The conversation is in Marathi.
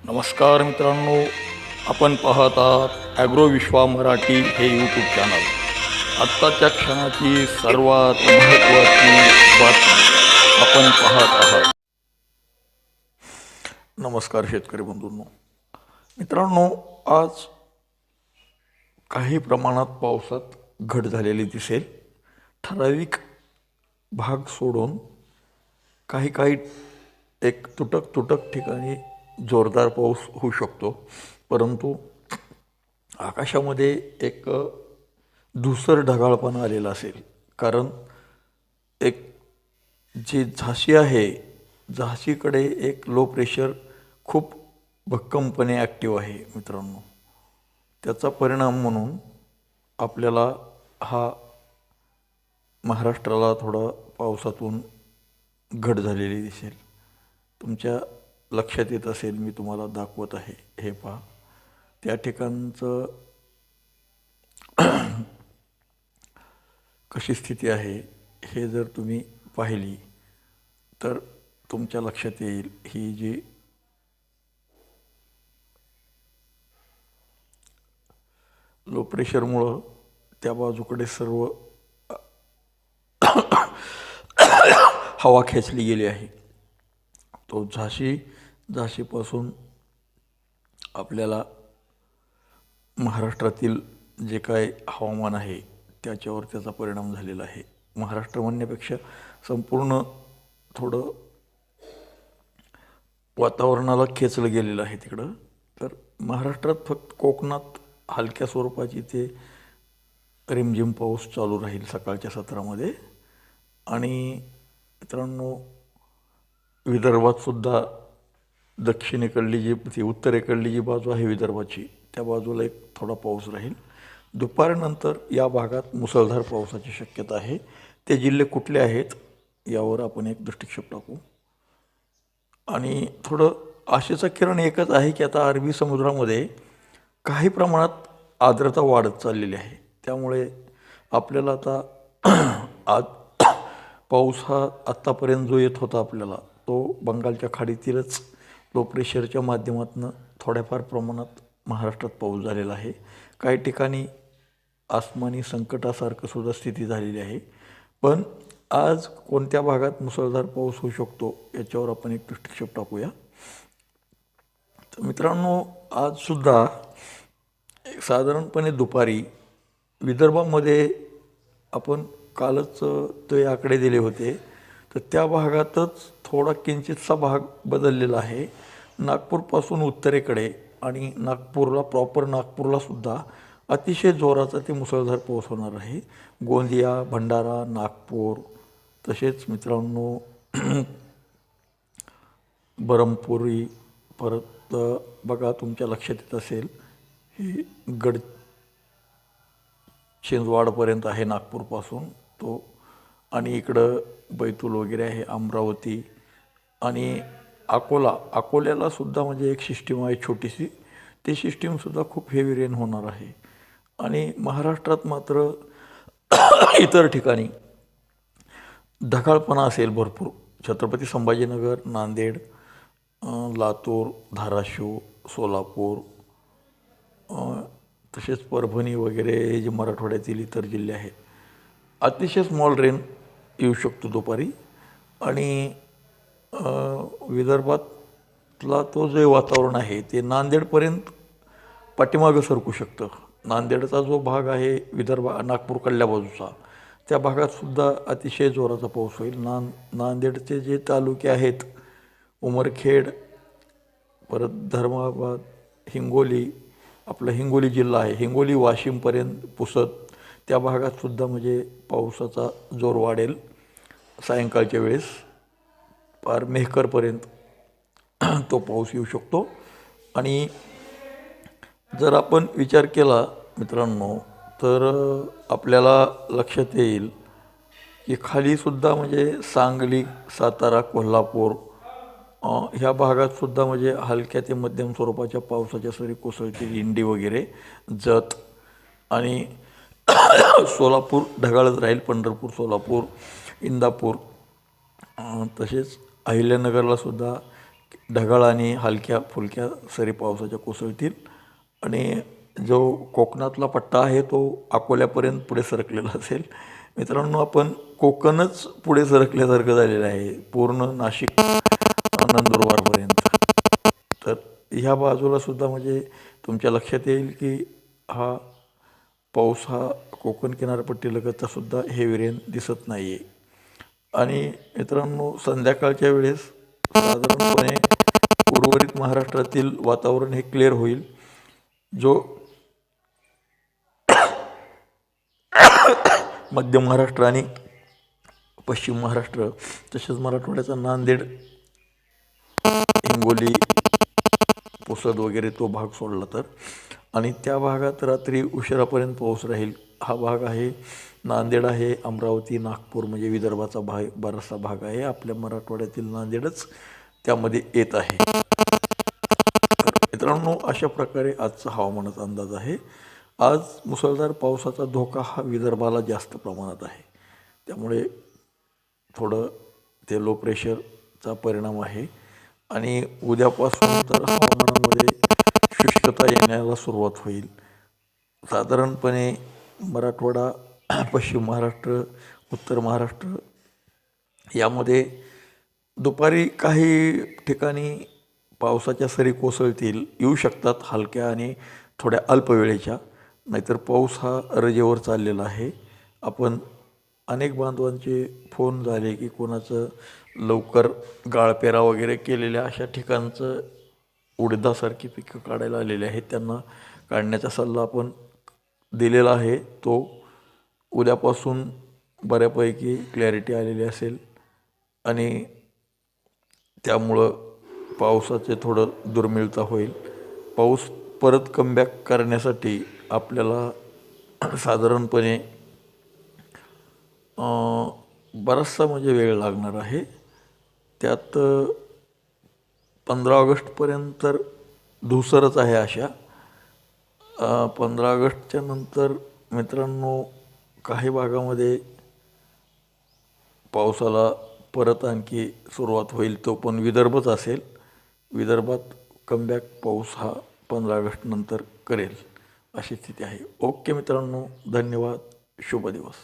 नमस्कार मित्रांनो, आपण पाहत आहात ॲग्रो विश्वा मराठी हे यूट्यूब चॅनल. आत्ताच्या क्षणाची सर्वात महत्त्वाची बातमी आपण पाहत आहात. नमस्कार शेतकरी बंधूंनो. मित्रांनो, आज काही प्रमाणात पावसात घट झालेली दिसेल. ठराविक भाग सोडून काही काही एक तुटक ठिकाणी जोरदार पाऊस होऊ शकतो, परंतु आकाशामध्ये एक धुसर ढगाळपणा आलेला असेल. कारण एक जी झाशी आहे, झाशीकडे एक लो प्रेशर खूप भक्कमपणे ॲक्टिव्ह आहे मित्रांनो. त्याचा परिणाम म्हणून आपल्याला हा महाराष्ट्राला थोडा पावसातून घट झालेली दिसेल. तुमच्या लक्षात येत असेल, मी तुम्हाला दाखवत आहे, हे पहा. त्या ठिकाणचं कशी स्थिती आहे हे जर तुम्ही पाहिली तर तुमच्या लक्षात येईल. ही जी लो प्रेशरमुळं त्या बाजूकडे सर्व हवा खेचली गेली आहे. तो झाशीपासून आपल्याला महाराष्ट्रातील जे काय हवामान आहे त्याच्यावर त्याचा परिणाम झालेला आहे. महाराष्ट्र म्हणण्यापेक्षा संपूर्ण थोडं वातावरणाला खेचलं गेलेलं आहे तिकडं. तर महाराष्ट्रात फक्त कोकणात हलक्या स्वरूपाची ते रिमझिम पाऊस चालू राहील सकाळच्या सत्रामध्ये. आणि मित्रांनो, विदर्भातसुद्धा दक्षिणेकडली ती उत्तरेकडली जी बाजू आहे विदर्भाची, त्या बाजूला एक थोडा पाऊस राहील. दुपारनंतर या भागात मुसळधार पावसाची शक्यता आहे. ते जिल्हे कुठले आहेत यावर आपण एक दृष्टिक्षेप टाकू. आणि थोडं आशेचा किरण एकच आहे की आता अरबी समुद्रामध्ये काही प्रमाणात आर्द्रता वाढत चाललेली आहे. त्यामुळे आपल्याला आता आज पाऊस हा आत्तापर्यंत जो येत होता आपल्याला, तो बंगालच्या खाडीतीलच लो प्रेशरच्या माध्यमातून थोड्याफार प्रमाणात महाराष्ट्रात पाऊस झालेला आहे. काही ठिकाणी आसमानी संकटासारखं सुद्धा स्थिती झालेली आहे. पण आज कोणत्या भागात मुसळधार पाऊस होऊ शकतो याच्यावर आपण एक दृष्टिक्षेप टाकूया. तर मित्रांनो, आजसुद्धा साधारणपणे दुपारी विदर्भामध्ये आपण कालच ते आकडे दिले होते, तर त्या भागातच थोडा किंचितसा भाग बदललेला आहे. नागपूरपासून उत्तरेकडे आणि नागपूरला प्रॉपर नागपूरलासुद्धा अतिशय जोराचा ते मुसळधार पाऊस होणार आहे. गोंदिया, भंडारा, नागपूर, तसेच मित्रांनो बरमपुरी, परत बघा तुमच्या लक्षात येत असेल ही छिंदवाडपर्यंत आहे नागपूरपासून तो. आणि इकडं बैतूल वगैरे आहे, अमरावती आणि अकोल्यालासुद्धा म्हणजे एक सिस्टीम आहे छोटीशी. ती सिस्टीमसुद्धा खूप हेवी रेन होणार आहे. आणि महाराष्ट्रात मात्र इतर ठिकाणी ढगाळपणा असेल भरपूर. छत्रपती संभाजीनगर, नांदेड, लातूर, धाराशिव, सोलापूर, तसेच परभणी वगैरे हे जे मराठवाड्यातील इतर जिल्हे आहेत, अतिशय स्मॉल रेन येऊ शकतो दुपारी. आणि विदर्भातला तो जे वातावरण आहे ते नांदेडपर्यंत पाठीमागं सरकू शकतं. नांदेडचा जो भाग आहे नागपूरकडल्या बाजूचा, त्या भागातसुद्धा अतिशय जोराचा पाऊस होईल. नांदेडचे जे तालुके आहेत, उमरखेड, परत धर्माबाद, हिंगोली, आपला हिंगोली जिल्हा आहे, हिंगोली वाशिमपर्यंत, पुसद, त्या भागातसुद्धा म्हणजे पावसाचा जोर वाढेल. सायंकाळच्या वेळेस पार मेहकरपर्यंत तो पाऊस येऊ शकतो. आणि जर आपण विचार केला मित्रांनो, तर आपल्याला लक्षात येईल की खालीसुद्धा म्हणजे सांगली, सातारा, कोल्हापूर ह्या भागातसुद्धा म्हणजे हलक्या ते मध्यम स्वरूपाच्या पावसाच्या सरी कोसळतील. इंडी वगैरे, जत आणि सोलापूर ढगाळच राहील. पंढरपूर, सोलापूर, इंदापूर, तसेच अहिल्यानगरलासुद्धा ढगाळ आणि हलक्या फुलक्या सरी पावसाच्या कोसळतील आणि जो कोकणातला पट्टा आहे तो अकोल्यापर्यंत पुढे सरकलेला असेल. मित्रांनो, आपण कोकणच पुढे सरकल्यासारखं झालेलं आहे, पूर्ण नाशिक नंदुरबारपर्यंत. तर ह्या बाजूला सुद्धा म्हणजे तुमच्या लक्षात येईल की हा पाऊस हा कोकण किनारपट्टीलगतचा सुद्धा हेवी रेन दिसत नाही आहे. आणि मित्रांनो, संध्याकाळच्या वेळेस साधारणपणे उर्वरित महाराष्ट्रातील वातावरण हे क्लिअर होईल. जो मध्य महाराष्ट्र आणि पश्चिम महाराष्ट्र तसेच मराठवाड्याचा नांदेड, हिंगोली, पुसद वगैरे तो भाग सोडला तर, आणि त्या भागात रात्री उशिरापर्यंत पाऊस राहील. हा भाग आहे नांदेड आहे, अमरावती, नागपूर म्हणजे विदर्भाचा भाग बराचसा भाग आहे. आपल्या मराठवाड्यातील नांदेडच त्यामध्ये येत आहे. मित्रांनो, अशा प्रकारे आजचा हवामानाचा अंदाज आहे. आज मुसळधार पावसाचा धोका हा विदर्भाला जास्त प्रमाणात आहे. त्यामुळे थोडं ते लो प्रेशरचा परिणाम आहे. आणि उद्यापासून तर हवामानामध्ये शुष्कता येण्याला सुरुवात होईल. साधारणपणे मराठवाडा, पश्चिम महाराष्ट्र, उत्तर महाराष्ट्र यामध्ये दुपारी काही ठिकाणी पावसाच्या सरी कोसळतील, येऊ शकतात हलक्या आणि थोड्या अल्प वेळेच्या. नाहीतर पाऊस हा रजेवर चाललेला आहे. आपण अनेक बांधवांचे फोन झाले की कोणाचं लवकर गाळपेरा वगैरे केलेल्या अशा ठिकाणचं उडीदासारखी पिकं काढायला आलेले आहेत, त्यांना काढण्याचा सल्ला आपण दिलेला आहे. तो उद्यापासून बऱ्यापैकी क्लॅरिटी आलेली असेल आणि त्यामुळं पावसाचे थोडं दुर्मिळता होईल. पाऊस परत कमबॅक करण्यासाठी आपल्याला साधारणपणे बराचसा म्हणजे वेळ लागणार आहे. त्यात 15 ऑगस्टपर्यंत तर धुसरच आहे आशा. 15 ऑगस्टच्या नंतर मित्रांनो काही भागामध्ये पावसाला परत आणखी सुरुवात होईल. तो पण विदर्भच असेल. विदर्भात कमबॅक पाऊस हा 15 ऑगस्ट नंतर करेल अशी स्थिती आहे. ओके मित्रांनो, धन्यवाद. शुभ दिवस.